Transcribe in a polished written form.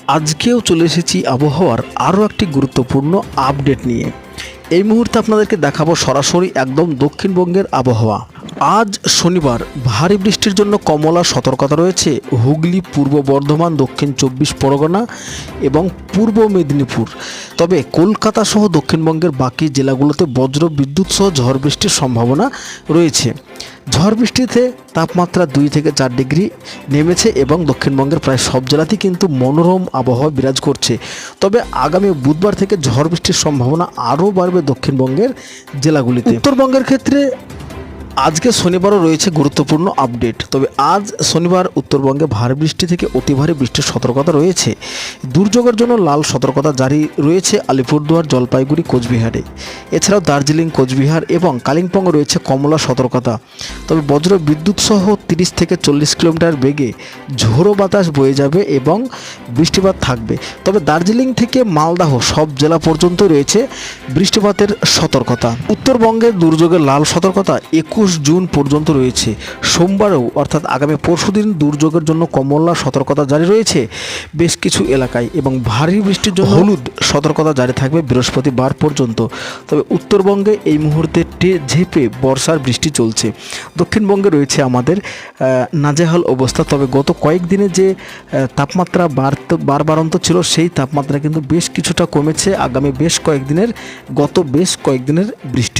আজকেও চলে এসেছি আবহাওয়ার আরও একটি গুরুত্বপূর্ণ আপডেট নিয়ে। এই মুহূর্তে আপনাদেরকে দেখাবো সরাসরি একদম দক্ষিণবঙ্গের আবহাওয়া। আজ শনিবার ভারী বৃষ্টির জন্য কমলা সতর্কতা রয়েছে হুগলি, পূর্ব বর্ধমান, দক্ষিণ 24 পরগনা এবং পূর্ব মেদিনীপুর। তবে কলকাতা সহ দক্ষিণবঙ্গের বাকি জেলাগুলোতে বজ্র বিদ্যুৎ সহ ঝড় বৃষ্টির সম্ভাবনা রয়েছে। ঝড় বৃষ্টিতে তাপমাত্রা 2 থেকে 4 ডিগ্রি নেমেছে এবং দক্ষিণবঙ্গের প্রায় সব জেলাতেই কিন্তু মনোরম আবহাওয়া বিরাজ করছে। তবে আগামী বুধবার থেকে ঝড় বৃষ্টির সম্ভাবনা আরও বাড়বে দক্ষিণবঙ্গের জেলাগুলিতে। উত্তরবঙ্গের ক্ষেত্রে আজকে শনিবারও রয়েছে গুরুত্বপূর্ণ আপডেট। তবে আজ শনিবার উত্তরবঙ্গে ভারী বৃষ্টি থেকে অতি ভারী বৃষ্টির সতর্কতা রয়েছে। দুর্যোগের জন্য লাল সতর্কতা জারি রয়েছে আলিপুরদুয়ার, জলপাইগুড়ি, কোচবিহারে। এছাড়াও দার্জিলিং, কোচবিহার এবং কালিম্পংয়ে রয়েছে কমলা সতর্কতা। তবে বজ্র বিদ্যুৎ সহ 30 থেকে 40 কিলোমিটার বেগে ঝোড়ো বাতাস বয়ে যাবে এবং বৃষ্টিপাত থাকবে। তবে দার্জিলিং থেকে মালদাহ সব জেলা পর্যন্ত রয়েছে বৃষ্টিপাতের সতর্কতা। উত্তরবঙ্গের দুর্যোগের লাল সতর্কতা 21 জুন পর্যন্ত রয়েছে। সোমবারেও অর্থাৎ আগামী পরশুদিন দুর্যোগের জন্য কমলা সতর্কতা জারি রয়েছে বেশ কিছু এলাকায় এবং ভারী বৃষ্টির জন্য হলুদ সতর্কতা জারি থাকবে বৃহস্পতিবার পর্যন্ত। তবে উত্তরবঙ্গে এই মুহূর্তে ঝেঁপে বর্ষার বৃষ্টি চলছে। দক্ষিণবঙ্গে রয়েছে আমাদের নাজেহাল অবস্থা। তবে গত কয়েকদিনে যে তাপমাত্রা বাড়ন্ত ছিল সেই তাপমাত্রা কিন্তু বেশ কিছুটা কমেছে আগামী বেশ কয়েকদিনের বৃষ্টি।